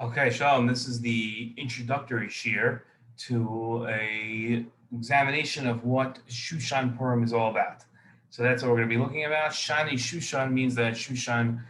Okay, Shalom, this is the introductory shiur to a examination of what Shushan Purim is all about. So that's what we're going to be looking about. Shani Shushan means that Shushan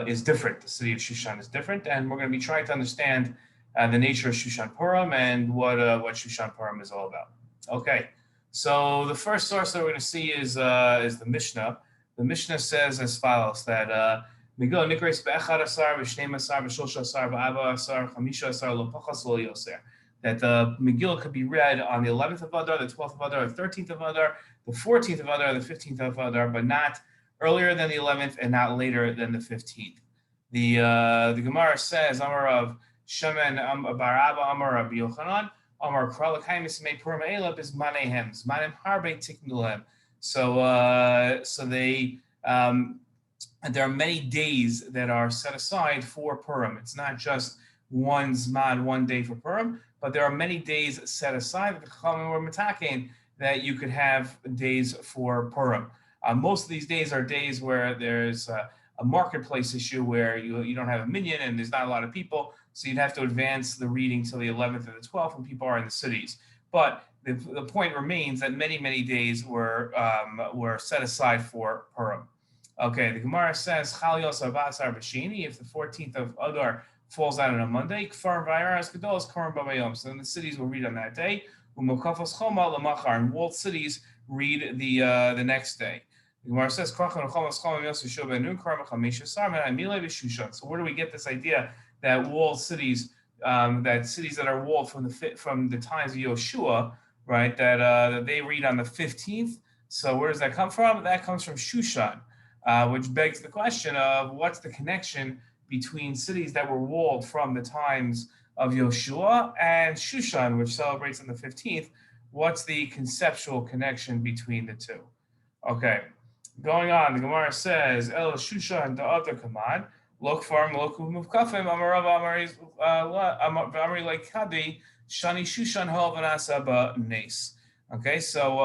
is different. The city of Shushan is different, and we're going to be trying to understand the nature of Shushan Purim and what Shushan Purim is all about. Okay, so the first source that we're going to see is the Mishnah. The Mishnah says as follows that Megillah Nikres be'echad asar v'shneim asar v'shlosh asar v'ava asar chamisha asar lo pachas lo yoser. That the Megillah could be read on the 11th of Adar, the 12th of Adar, the 13th of Adar, the 14th of Adar, the 15th of Adar, but not earlier than the 11th and not later than the 15th. The Gemara says, Amar of Shemen bar Abba Amar Rabbi Yochanan Amar Kral L'Chaim Ismei Purim Eila Bizmanehem Zmanem Harbe Tiknuhem. So they and there are many days that are set aside for Purim. It's not just one Zman, one day for Purim, but there are many days set aside that you could have days for Purim. Most of these days are days where there's a marketplace issue where you don't have a minyan and there's not a lot of people, so you'd have to advance the reading till the 11th or the 12th when people are in the cities. But the point remains that many days were set aside for Purim. Okay, the Gemara says, if the 14th of Adar falls out on a Monday, so in the cities will read on that day, and walled cities read the next day. The Gemara says, so where do we get this idea that walled cities, that cities that are walled from the times of Yoshua, right, that they read on the 15th? So where does that come from? That comes from Shushan. Which begs the question of what's the connection between cities that were walled from the times of Yoshua and Shushan, which celebrates on the 15th. What's the conceptual connection between the two? Okay, going on, the Gemara says, El Shushan da'ata kaman, lok farm loku mufkafim, amarav amari like kadi, shani Shushan hol v'nasa ba nes. Okay, so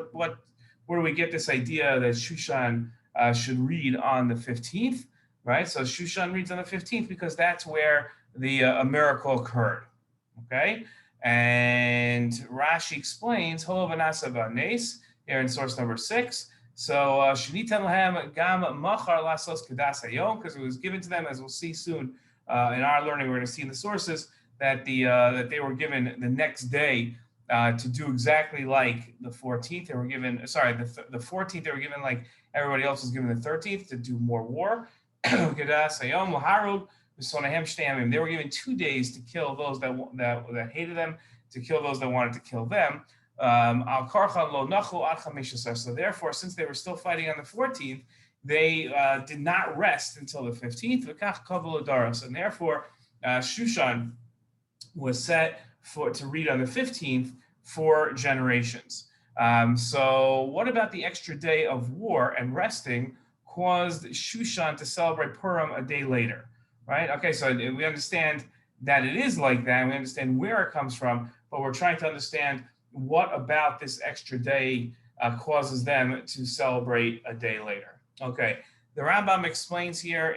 what where do we get this idea that Shushan should read on the 15th, right? So Shushan reads on the 15th because that's where the miracle occurred, okay? And Rashi explains, here in source number 6. So Shenitan lahem gam machar lasos kedas hayom, because it was given to them, as we'll see soon in our learning, we're going to see in the sources that that they were given the next day to do exactly like the 14th. They were given, the 14th, they were given like everybody else was given the 13th to do more war. They were given 2 days to kill those that hated them, to kill those that wanted to kill them. So therefore, since they were still fighting on the 14th, they did not rest until the 15th. And therefore, Shushan was set to read on the 15th for generations. So what about the extra day of war and resting caused Shushan to celebrate Purim a day later, right? Okay, so we understand that it is like that, and we understand where it comes from, but we're trying to understand what about this extra day causes them to celebrate a day later. Okay, the Rambam explains here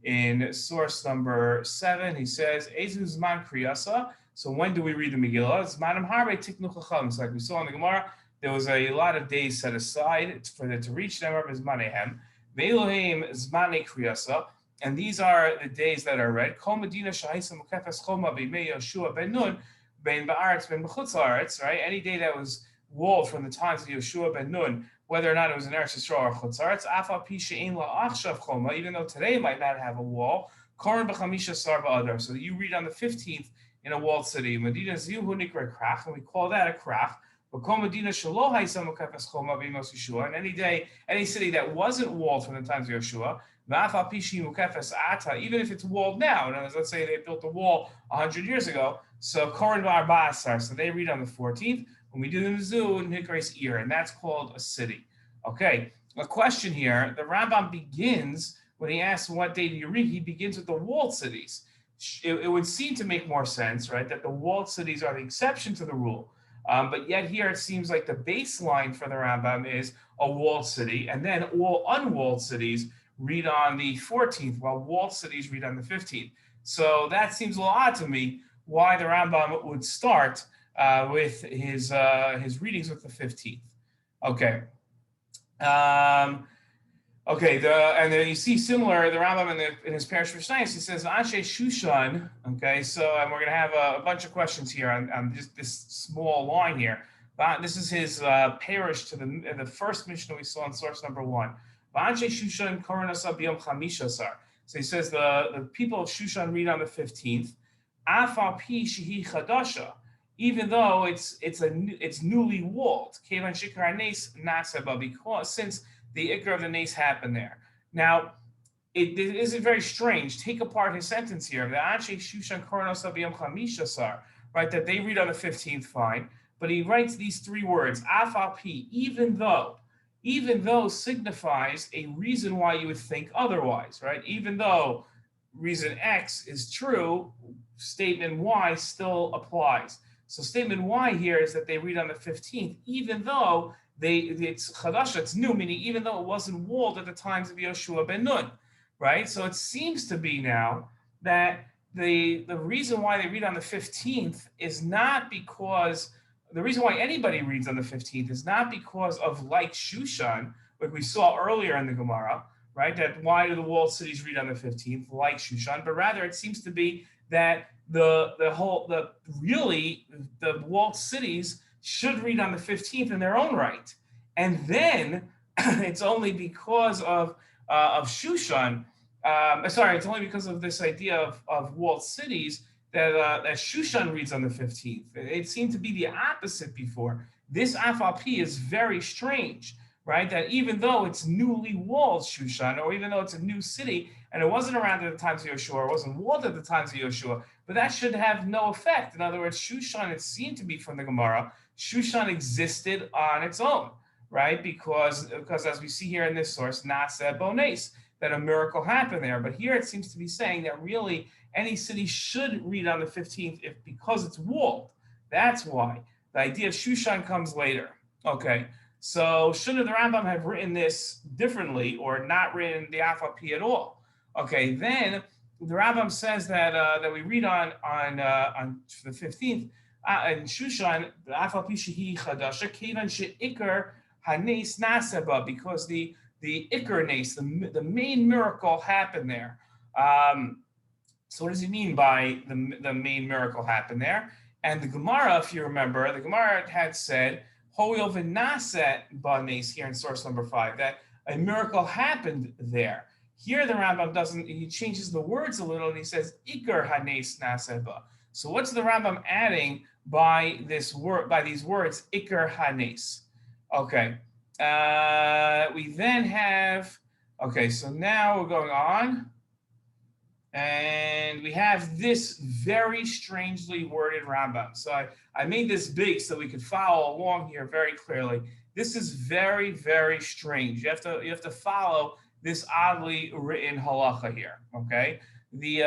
in source number 7, he says, Ezu Zman Kriyasa. So when do we read the Megillah? Zmanim Harbe Tiknu Chacham. So like we saw in the Gemara, there was a lot of days set aside for them to reach them. Zmanehem Ve'elohim Zmane Kriyasa. And these are the days that are read. Kol Medina Shahisa Mukefes Choma B'Mei Yoshua Ben Nun Ben Ba'aretz Ben B'chutz La'aretz. Right, any day that was walled from the times of Yoshua Ben Nun, whether or not it was in Eretz Yisrael or Chutz La'aretz, Afa Pi She'ein La'achshav Choma, even though today it might not have a wall. Koren B'Chamisha Sar Ba'adar. So that you read on the 15th in a walled city. Medina Zihu Nikra Krach, and we call that a Krach. But Kol Medina Shelo Haisa Mukefes Choma B'Mos Yeshua. And any city that wasn't walled from the times of Yeshua, even if it's walled now, let's say they built a wall 100 years ago, so Koren Ba'Asar, so they read on the 14th. When we do the Mizu, Nikres Ir, and that's called a city. Okay, a question here, the Rambam begins, when he asks what day do you read, he begins with the walled cities. It would seem to make more sense, right, that the walled cities are the exception to the rule. But yet here it seems like the baseline for the Rambam is a walled city, and then all unwalled cities read on the 14th, while walled cities read on the 15th. So that seems a little odd to me, why the Rambam would start with his readings with the 15th. Okay. And then you see similar, the Rambam in his Parish for Science, he says, Anshe Shushan, okay, so and we're going to have a bunch of questions here on just this small line here. This is his parish to the first Mishnah we saw in source number 1. Anshe Shushan Koranasa B'yom Chamishasar. So he says the people of Shushan read on the 15th, Afal Pi Shehi Chadasha, even though it's newly walled, Kevan Shikar Nes Na'aseh, because since the Ikar of the Nace happened there. Now, it isn't very strange. Take apart his sentence here. Right, that they read on the 15th, fine. But he writes these 3 words, Afal Pi, even though signifies a reason why you would think otherwise, right? Even though reason X is true, statement Y still applies. So statement Y here is that they read on the 15th, even though it's chadasha, it's new, meaning even though it wasn't walled at the times of Yoshua ben Nun, right? So it seems to be now that the reason why they read on the 15th is not because, the reason why anybody reads on the 15th is not because of like Shushan, like we saw earlier in the Gemara, right? That why do the walled cities read on the 15th, like Shushan, but rather it seems to be that the walled cities should read on the 15th in their own right. And then it's only because of Shushan, it's only because of this idea of walled cities that Shushan reads on the 15th. It seemed to be the opposite before. This Afal Pi is very strange, right? That even though it's newly walled Shushan, or even though it's a new city, and it wasn't around at the times of Yoshua, it wasn't walled at the times of Yoshua, but that should have no effect. In other words, Shushan, it seemed to be from the Gemara, Shushan existed on its own, right? Because as we see here in this source, Na'aseh bones, that a miracle happened there. But here it seems to be saying that really any city should read on the 15th because it's walled. That's why. The idea of Shushan comes later. Okay, so shouldn't the Rambam have written this differently or not written the Afal Pi at all? Okay, then the Rambam says that we read on the 15th, in Shushan, the Afal Pi Shehi Chadasha, Kevan She'ikar Hanes Naseba, because the Ikar Nes, the main miracle happened there. So what does he mean by the main miracle happened there? And the Gemara, if you remember, the Gemara had said, Hoyol v'naseh ba'nes, here in source number 5, that a miracle happened there. Here the Rambam he changes the words a little and he says, Ikar Hanes Naseba. So what's the Rambam adding by these words, Ikar Hanes? Okay. We then have, so now we're going on. And we have this very strangely worded Rambam. So I made this big so we could follow along here very clearly. This is very, very strange. You have to follow this oddly written halacha here. Okay. The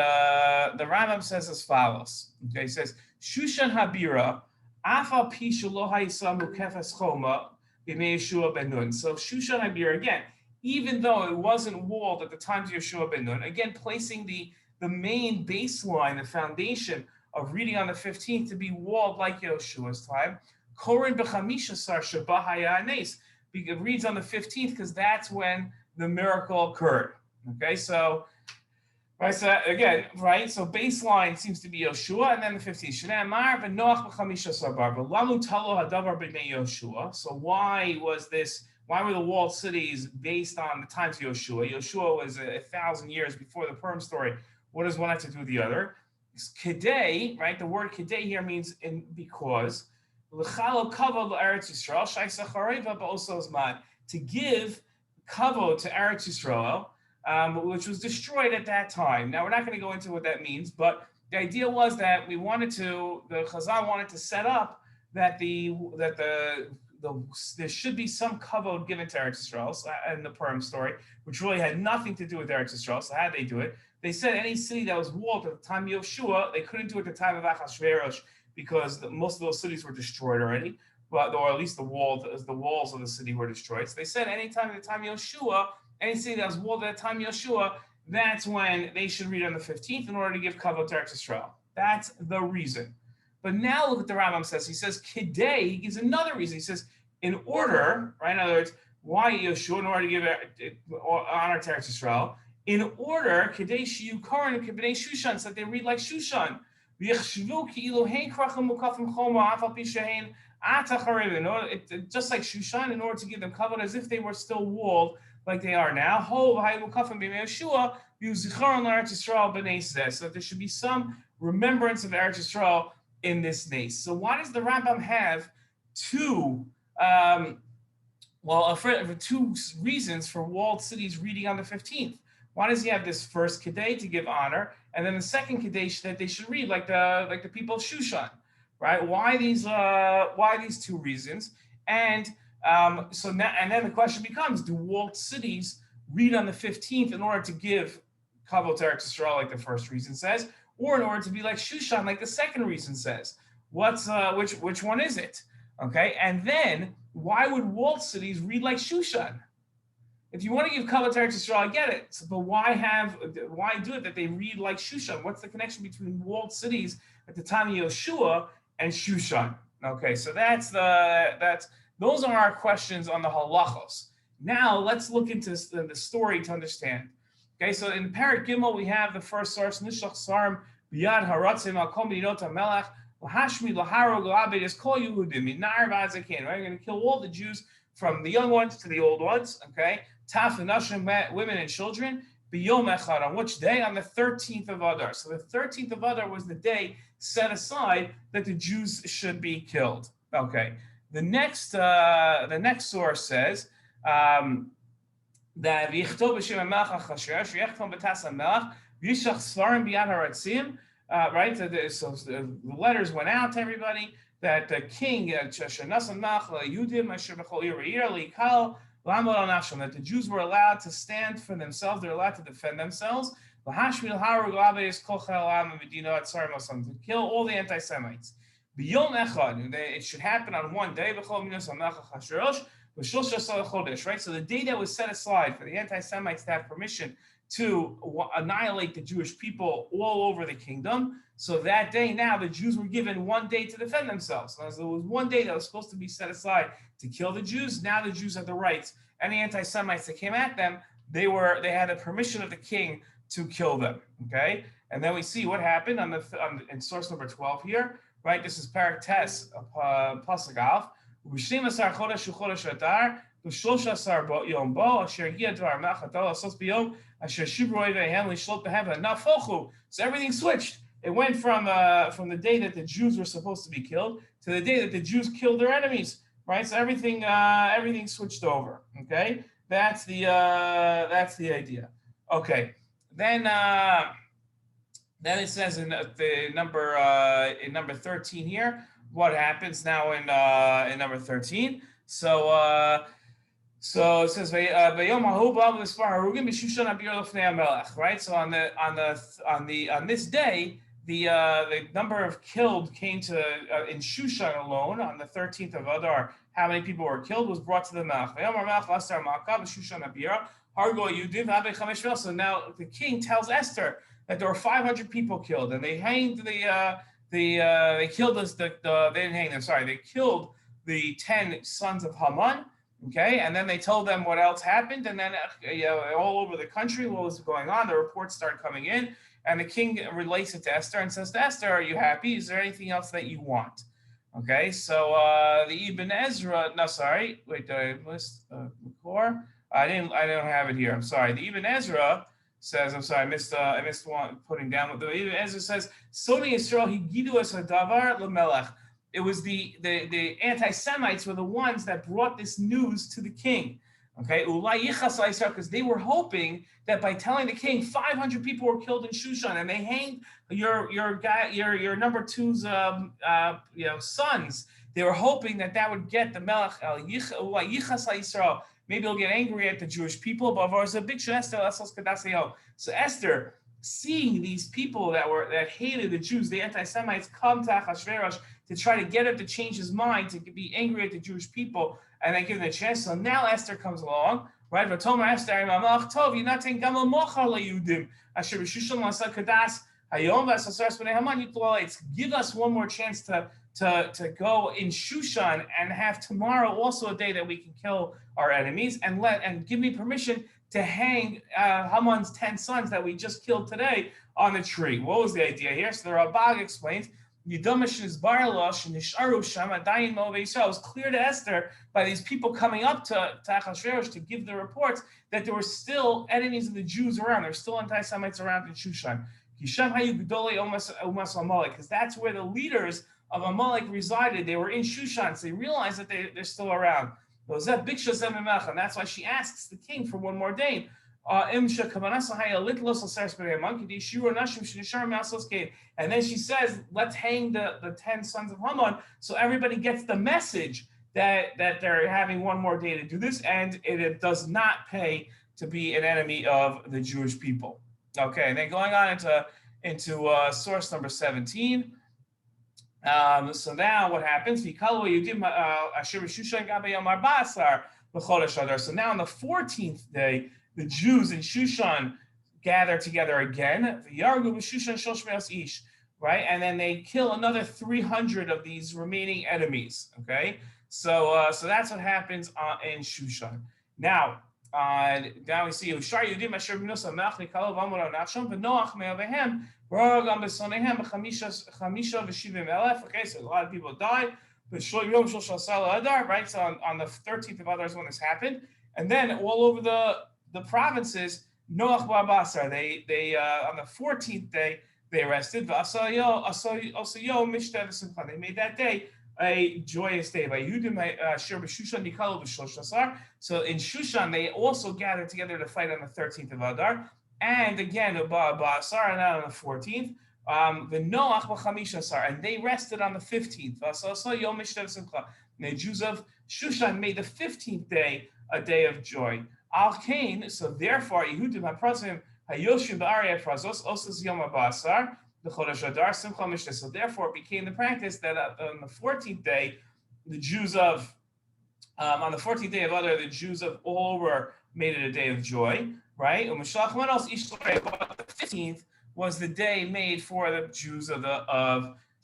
Rambam says as follows. Okay, he says, Shushan Habira, Afal Pi Shelo Hayisa Mukefes Choma B'mei Yeshua ben Nun. So Shushan Habira, again, even though it wasn't walled at the times of Yeshua ben Nun, again, placing the main baseline, the foundation of reading on the 15th to be walled like Yeshua's time. Korin b'chamisha sheba haya nes. It reads on the 15th because that's when the miracle occurred. Okay, so right, so again, right, so baseline seems to be Yeshua, and then the 15th. Shnei Amar v'noach b'chamisha sabar v'lamu talo hadavar b'nei Yeshua. So why were the walled cities based on the times of Yeshua? Yeshua was 1,000 years before the Purim story. What does one have to do with the other? Kedei, right? The word kedei here means because. L'chalo kavod l'Eretz Yisrael, shaisa chareva ba'oso zman, to give kavod to Eretz Yisrael, which was destroyed at that time. Now we're not going to go into what that means, but the idea was that the Chazal wanted to set up that there should be some kavod given to Eretz Yisrael in the Purim story, which really had nothing to do with Eretz Yisrael. So how did they do it? They said any city that was walled at the time of Yoshua, they couldn't do it at the time of Achashverosh because most of those cities were destroyed already, or at least the walls of the city were destroyed. So they said anytime at the time of Yoshua, any city that was walled at the time Yeshua, that's when they should read on the 15th in order to give kavod to Eretz Yisrael. That's the reason. But now look what the Rambam says. He says, Kidei, he gives another reason. He says, in order, right? In other words, why Yeshua, in order to give honor to Eretz Yisrael, in order, Kidei Shiu Karan and Kibnei Shushan, so that they read like Shushan. Just like Shushan, in order to give them kavod as if they were still walled like they are now. So that there should be some remembrance of Eretz Yisrael in this nace. So why does the Rambam have two reasons for walled cities reading on the 15th? Why does he have this first Kedei to give honor, and then the second Kedei that they should read like the people of Shushan, right? Why these two reasons? And so now, and then the question becomes: do walled cities read on the 15th in order to give kavod to Eretz Yisrael, like the first reason says, or in order to be like Shushan, like the second reason says? Which one is it? Okay, and then why would walled cities read like Shushan? If you want to give kavod to Eretz Yisrael, I get it. But why do it that they read like Shushan? What's the connection between walled cities at the time of Yeshua and Shushan? Okay, so those are our questions on the halachos. Now let's look into the story to understand. Okay, so in Parak Gimel we have the first source: Nishlach Sarim biyad haratzim al kol medinot hamelach lahashmid laharog la'abed es kol Yehudim minar v'azaken. Right, we're going to kill all the Jews from the young ones to the old ones. Okay. Taf and Nashim, women and children, b'yom echad, on which day? On the 13th of Adar. So the 13th of Adar was the day set aside that the Jews should be killed. Okay. The next source says that v'yichtov b'shem hamelach achashverosh v'yechtom b'tas hamelach v'yishach svarim b'yad haratzim. Right. So the letters went out to everybody that the king that the Jews were allowed to stand for themselves, they're allowed to defend themselves, to kill all the anti-Semites. It should happen on one day, right? So the day that was set aside for the anti-Semites to have permission to annihilate the Jewish people all over the kingdom. So that day now, the Jews were given one day to defend themselves. So there was one day that was supposed to be set aside to kill the Jews. Now the Jews have the rights. Any anti-Semites that came at them, they had the permission of the king to kill them. Okay, and then we see what happened in source number 12 here. Right, this is Parak Tes Pasuk Aleph. So everything switched. It went from the day that the Jews were supposed to be killed to the day that the Jews killed their enemies. Right, so everything switched over. Okay, that's the idea. Okay, then it says in the number 13 here. What happens now in number 13? So it says right. So on this day, the number of killed came to in Shushan alone on the 13th of Adar. How many people were killed was brought to the Melech. So now the king tells Esther that there were 500 people killed, and they hanged they killed us. They didn't hang them. Sorry, they killed the 10 sons of Haman. Okay, and then they told them what else happened, and then all over the country what was going on. The reports started coming in, and the king relates it to Esther and says to Esther, "Are you happy? Is there anything else that you want?" Okay, so the Ibn Ezra. No, sorry, wait, did I list Makor? I don't have it here. I'm sorry. The Ibn Ezra says, I'm sorry, I missed one putting down. The Ibn Ezra says, "Soni Yisrael higidu es hadavar lemelech." It was the anti-Semites were the ones that brought this news to the king. Okay, because they were hoping that by telling the king 500 people were killed in Shushan and they hanged your number two's sons. They were hoping that would get the Melech Yisrael. Maybe he'll get angry at the Jewish people. So Esther, seeing these people that hated the Jews, the anti-Semites, come to Achashverosh to try to get him to change his mind, to be angry at the Jewish people, and then give them a chance. So now Esther comes along, right? V'tomer Esther Mamach Tov Yinaten Gamal Mochar LeYudim Asher Shushan Na'asa Kadas Hayom V'Asasaras B'nei Haman Yitloitz. Give us one more chance to go in Shushan and have tomorrow also a day that we can kill our enemies, and give me permission to hang Haman's 10 sons that we just killed today on the tree. What was the idea here? So the Rambam explains, it was clear to Esther by these people coming up to Achashverosh to give the reports that there were still enemies of the Jews around. There were still anti-Semites around in Shushan. Because that's where the leaders of Amalek resided. They were in Shushan, so they realized that they're still around. And that's why she asks the king for one more day. And then she says, let's hang the 10 sons of Haman, so everybody gets the message that they're having one more day to do this, and it does not pay to be an enemy of the Jewish people. Okay, and then going on into source number 17. So now what happens? So now on the 14th day, the Jews in Shushan gather together again, right? And then they kill another 300 of these remaining enemies. Okay, so that's what happens in Shushan. Now we see okay, so a lot of people died, but right? So on the 13th of Adar is when this happened, and then all over the provinces, Noach Babasar, they on the 14th day they rested. They made that day a joyous day. So in Shushan, they also gathered together to fight on the 13th of Adar, and again and on the 14th. The Noach b'chamisha, and they rested on the 15th. And the Jews of Shushan made the 15th day a day of joy. Al Kain, so therefore, Yehudim HaPrazim Hayoshim Ba'arei Prazos Osas Yom HaBasar the Chodesh Adar Simcha Mishnah. So therefore, it became the practice that on the 14th day, the Jews of on the 14th day of Adar, the Jews of all over made it a day of joy, right? And the 15th was the day made for the Jews of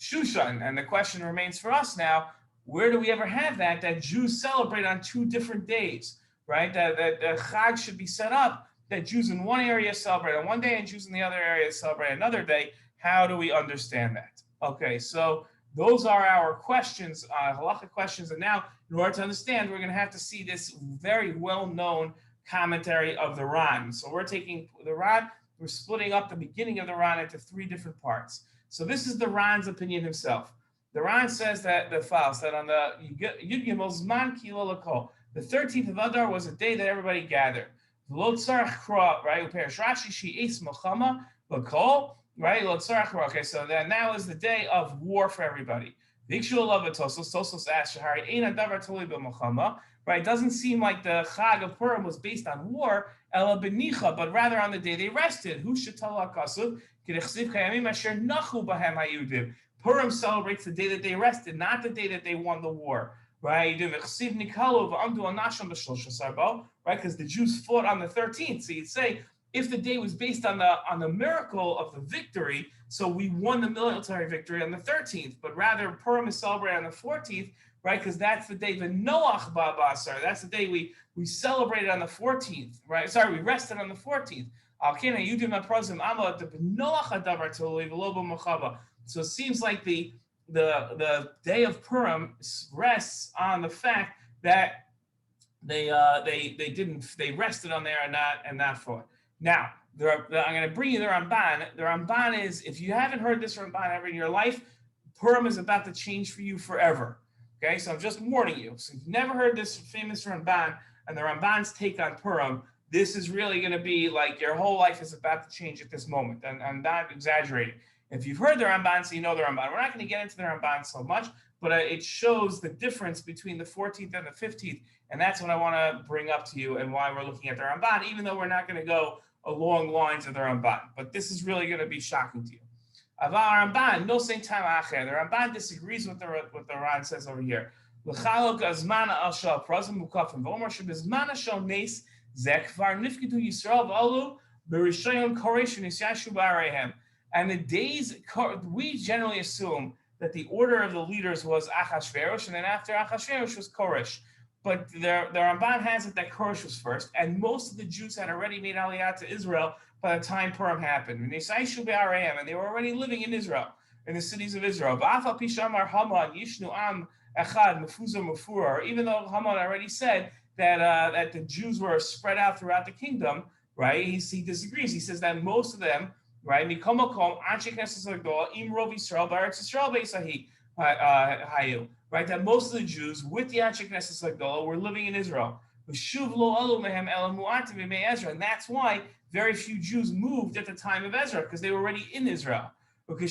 Shushan, and the question remains for us now: where do we ever have that Jews celebrate on two different days? Right, that Chag should be set up that Jews in one area celebrate on one day and Jews in the other area celebrate another day. How do we understand that? Okay, so those are our questions, halachic questions. And now, in order to understand, we're going to have to see this very well-known commentary of the Ran. So we're taking the Ran, we're splitting up the beginning of the Ran into three different parts. So this is the Ran's opinion himself. The Ran says that on the Yud Gimel Zman Kilo L'Kol, the 13th of Adar was a day that everybody gathered. Right? Right? Okay, so then now is the day of war for everybody. Tosos asked, right? It doesn't seem like the Chag of Purim was based on war, but rather on the day they rested. Purim celebrates the day that they rested, not the day that they won the war. Right, right, because the Jews fought on the 13th. So you'd say if the day was based on the miracle of the victory, so we won the military victory on the 13th, but rather Purim is celebrated on the 14th, right? Because that's the day the Noach Babasar. That's the day we celebrated on the 14th, right? Sorry, we rested on the 14th. So it seems like the day of Purim rests on the fact that they rested on there and not fought. Now, I'm going to bring you the Ramban. The Ramban is, if you haven't heard this Ramban ever in your life, Purim is about to change for you forever. Okay, so I'm just warning you. So if you've never heard this famous Ramban and the Ramban's take on Purim, this is really going to be like your whole life is about to change at this moment. And I'm not exaggerating. If you've heard the Ramban, so you know the Ramban. We're not going to get into the Ramban so much, but it shows the difference between the 14th and the 15th, and that's what I want to bring up to you and why we're looking at the Ramban, even though we're not going to go along lines of the Ramban. But this is really going to be shocking to you. The Ramban disagrees with what the Ran says over here. And the days, we generally assume that the order of the leaders was Achashverosh, and then after Achashverosh was Koresh. But the Ramban has it that Koresh was first, and most of the Jews had already made Aliyah to Israel by the time Purim happened. And they were already living in Israel, in the cities of Israel. Even though Haman already said that the Jews were spread out throughout the kingdom, right? He disagrees. He says that most of them, right? Right, that most of the Jews with the Anshe Knesset Agdola were living in Israel. And that's why very few Jews moved at the time of Ezra, because they were already in Israel. Right,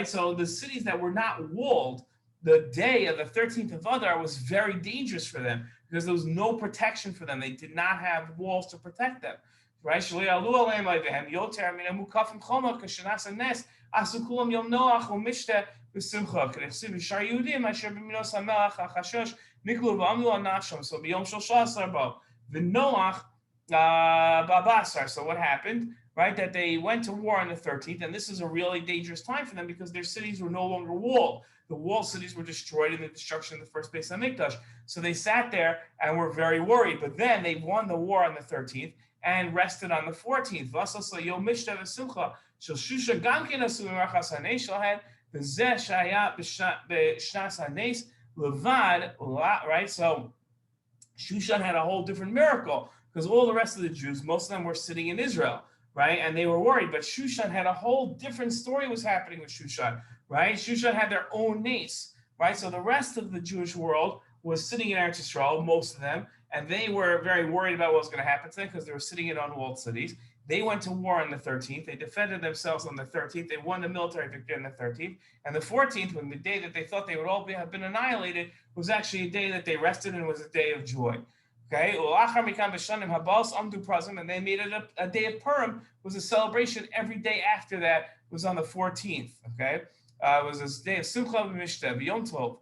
so the cities that were not walled, the day of the 13th of Adar was very dangerous for them because there was no protection for them. They did not have walls to protect them. Right? So what happened? Right, that they went to war on the 13th, and this is a really dangerous time for them because their cities were no longer walled. The walled cities were destroyed in the destruction of the first Beis Hamikdash. So they sat there and were very worried. But then they won the war on the 13th and rested on the 14th. Right, so Shushan had a whole different miracle because all the rest of the Jews, most of them were sitting in Israel. Right, and they were worried, but Shushan had a whole different story was happening with Shushan, right? Shushan had their own nace, right? So the rest of the Jewish world was sitting in Eretz Yisrael, most of them, and they were very worried about what was going to happen to them because they were sitting in unwalled cities. They went to war on the 13th. They defended themselves on the 13th. They won the military victory on the 13th. And the 14th, when the day that they thought they would all have been annihilated, was actually a day that they rested and was a day of joy. Okay, and they made it a day of Purim. Was a celebration every day after that was on the 14th. Okay, it was a day of Simcha v'Mishta v'Yom Tov.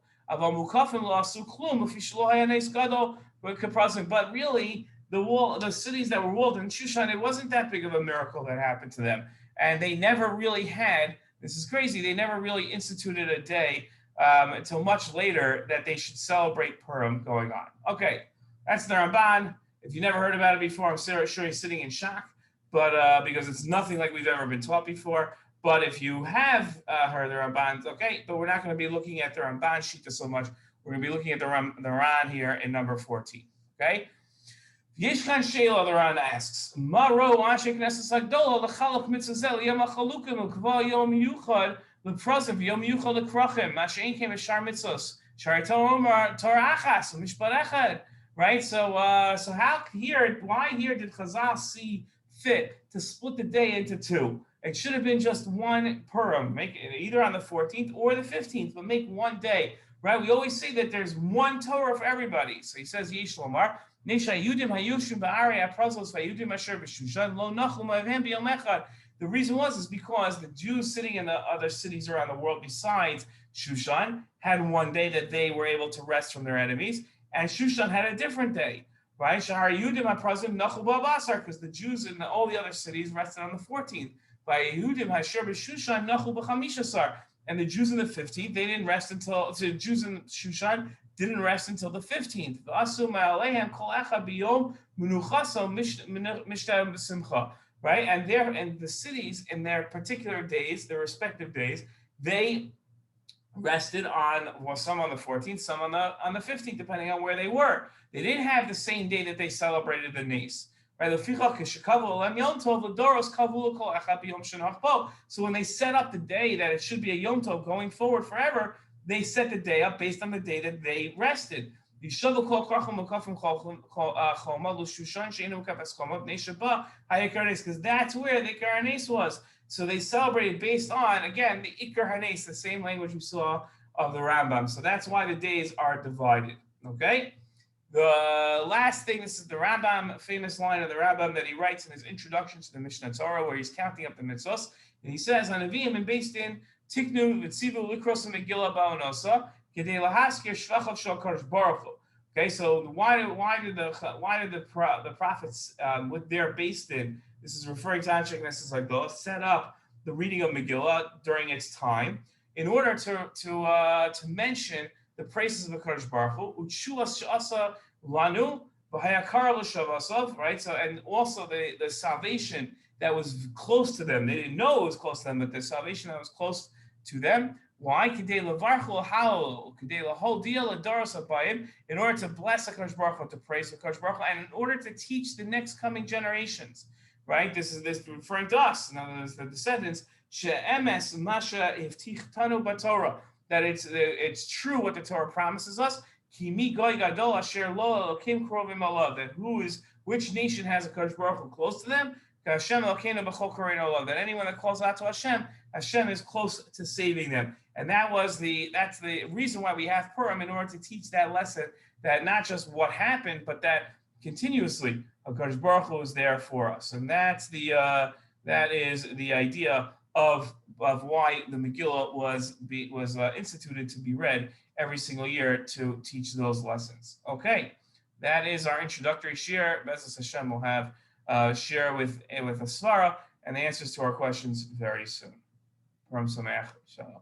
But really, the cities that were walled in Shushan, it wasn't that big of a miracle that happened to them, and they never really had. This is crazy. They never really instituted a day until much later that they should celebrate Purim going on. Okay. That's the Ramban. If you never heard about it before, I'm sure you're sitting in shock, but because it's nothing like we've ever been taught before. But if you have heard the Ramban, okay, but we're not going to be looking at the Ramban Shita so much. We're going to be looking at the Ran here in number 14, okay? Yeshkan Sheila, the Ran asks, Maro Anshe Knesset Agdola L'chalach Mitzvah Yom HaChalukim L'kva Yom Yuchad L'Prozim Yom Yuchad L'Krachim Mashein Kem Shar Mitzvos Shar Torah Achas Mishpat Echad. Right, so why here did Chazal see fit to split the day into two? It should have been just one Purim, make it either on the 14th or the 15th, but make one day. Right, we always say that there's one Torah for everybody. So he says, Yesh Lomar, Nesha Yudim Hayushim Ba'arei Aprazos Vayudim Asher B'Shushan Lo Nachlu Ma'avhem B'Yom Echad. The reason is because the Jews sitting in the other cities around the world besides Shushan had one day that they were able to rest from their enemies. And Shushan had a different day, right? Shahar Yehudim HaPrazim Nachul B'Abasar, because the Jews in all the other cities rested on the 14th. By Yehudim HaSher B'Shushan Nachul B'Chamishasar, and the Jews in the 15th, they didn't rest until the Jews in Shushan didn't rest until the 15th. V'asu Ma'alehem Kol Echa B'Yom Menuchaso Mishtam B'Simcha, right? And the cities in their particular days, their respective days, they rested on, well, some on the 14th, some on the 15th, depending on where they were. They didn't have the same day that they celebrated the Nace. Right? So when they set up the day that it should be a Yom Tov going forward forever, they set the day up based on the day that they rested. Because that's where the Ikar Hanes was. So they celebrated based on, again, the Ikar Hanes, the same language we saw of the Rambam. So that's why the days are divided. Okay? The last thing, this is the Rambam, famous line of the Rambam that he writes in his introduction to the Mishnah Torah, where he's counting up the mitzvahs. And he says, Hanavim and based in Tiknu v'tzivu likros Megillah ba'onosa kedei lahaskir shvachav shel Kadosh Baruch Hu. Okay, so why did the prophets with their based in, this is referring to Anshe Knesset Hagdolah, set up the reading of Megillah during its time in order to mention the praises of the Kadosh Baruch Hu, u'tshuas she'asa lanu v'hayakar l'shavasav, right? So, and also the salvation that was close to them. They didn't know it was close to them, but the salvation that was close to them. Why? Kedei levarchu l'halol, kedei lahodia l'daros habayim, in order to bless the Kadosh Baruch Hu, to praise the Kadosh Baruch Hu, and in order to teach the next coming generations. Right? This is referring to us, in other words, the descendants. She'emes masha ivtichtanu b'Torah, that it's true what the Torah promises us. Ki mi goy gadol asher lo elokim krovim alav, that which nation has a Kadosh Baruch Hu close to them? Hashem elokeinu b'chol koreinu alav, that anyone that calls out to Hashem, Hashem is close to saving them. And that's the reason why we have Purim, in order to teach that lesson, that not just what happened, but that continuously HaKadosh Baruch Hu is there for us. And that is the idea of why the Megillah was instituted to be read every single year, to teach those lessons. Okay, that is our introductory shiur. B'ezras Hashem will have share with a svara and the answers to our questions very soon. Purim Sameach. Shalom.